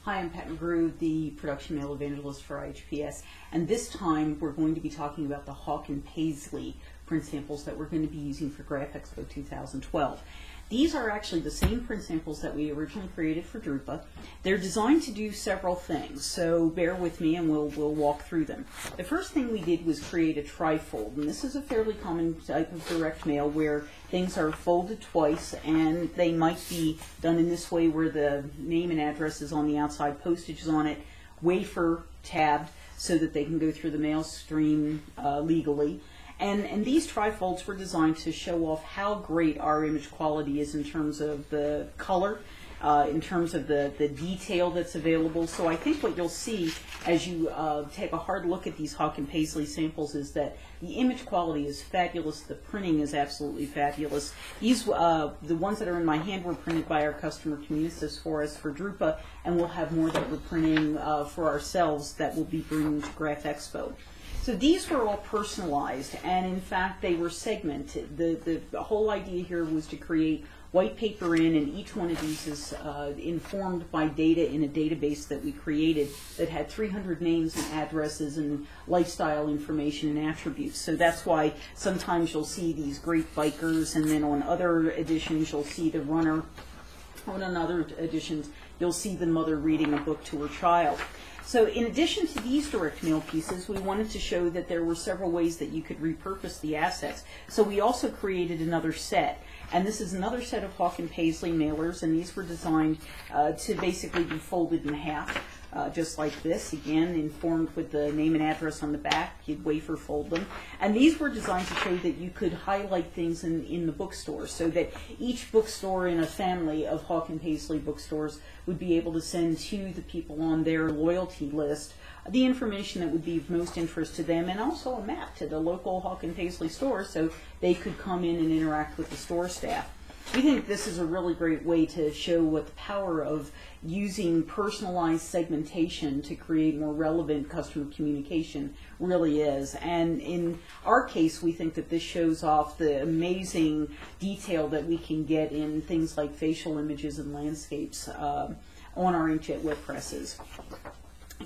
Hi, I'm Pat McGrew, the production mail evangelist for IHPS, and this time we're going to be talking about the Hawk Paisley print samples that we're going to be using for GraphExpo 2012. These are actually the same print samples that we originally created for Drupa. They're designed to do several things, so bear with me and we'll walk through them. The first thing we did was create a trifold, and this is a fairly common type of direct mail where things are folded twice, and they might be done in this way where the name and address is on the outside, postage is on it, wafer tabbed so that they can go through the mail stream legally. And these trifolds were designed to show off how great our image quality is in terms of the color, in terms of the detail that's available. So I think what you'll see as you take a hard look at these Hawk Paisley samples is that the image quality is fabulous, the printing is absolutely fabulous. These, the ones that are in my hand were printed by our customer Communisys for us for Drupa, and we'll have more that we're printing for ourselves that we'll be bringing to GraphExpo. So these were all personalized, and in fact they were segmented. The whole idea here was to create white paper in, and each one of these is informed by data in a database that we created that had 300 names and addresses and lifestyle information and attributes. So that's why sometimes you'll see these great bikers, and then on other editions you'll see the runner. On other editions you'll see the mother reading a book to her child. So in addition to these direct mail pieces, we wanted to show that there were several ways that you could repurpose the assets. So we also created another set. And this is another set of Hawk Paisley mailers, and these were designed to basically be folded in half, just like this, again informed with the name and address on the back. You'd wafer fold them. And these were designed to show that you could highlight things in the bookstore, so that each bookstore in a family of Hawk Paisley bookstores would be able to send to the people on their loyalty list the information that would be of most interest to them, and also a map to the local Hawk Paisley store so they could come in and interact with the store staff. We think this is a really great way to show what the power of using personalized segmentation to create more relevant customer communication really is. And in our case, we think that this shows off the amazing detail that we can get in things like facial images and landscapes on our inkjet web presses.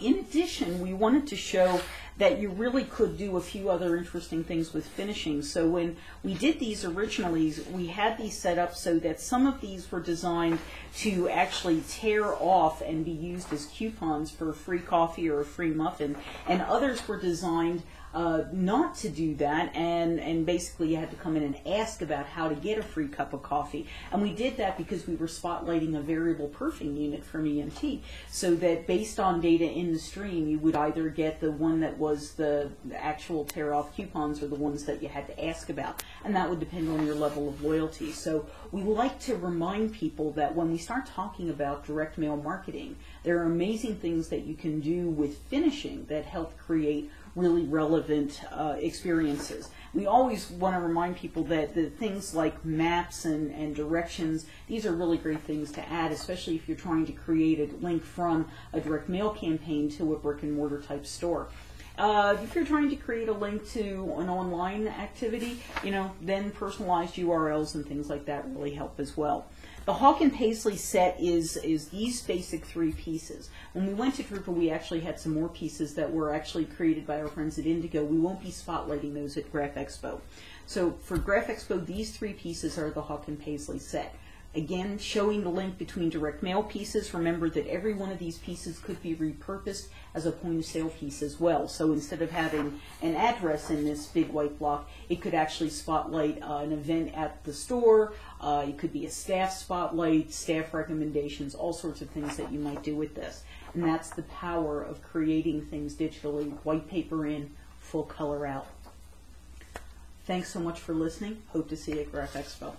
In addition, we wanted to show that you really could do a few other interesting things with finishing. So when we did these originally, we had these set up so that some of these were designed to actually tear off and be used as coupons for a free coffee or a free muffin, and others were designed not to do that, and basically you had to come in and ask about how to get a free cup of coffee. And we did that because we were spotlighting a variable perfing unit from EMT, so that based on data in the stream you would either get the one that was the actual tear off coupons or the ones that you had to ask about, and that would depend on your level of loyalty. So we like to remind people that when we start talking about direct mail marketing, there are amazing things that you can do with finishing that help create really relevant experiences. We always want to remind people that the things like maps and directions, these are really great things to add, especially if you're trying to create a link from a direct mail campaign to a brick and mortar type store. If you're trying to create a link to an online activity, then personalized URLs and things like that really help as well. The Hawk Paisley set is these basic three pieces. When we went to Drupa, we actually had some more pieces that were actually created by our friends at Indigo. We won't be spotlighting those at GraphExpo. So for GraphExpo, these three pieces are the Hawk Paisley set. Again, showing the link between direct mail pieces. Remember that every one of these pieces could be repurposed as a point of sale piece as well. So instead of having an address in this big white block, it could actually spotlight an event at the store. It could be a staff spotlight, staff recommendations, all sorts of things that you might do with this. And that's the power of creating things digitally, white paper in, full color out. Thanks so much for listening. Hope to see you at GraphExpo.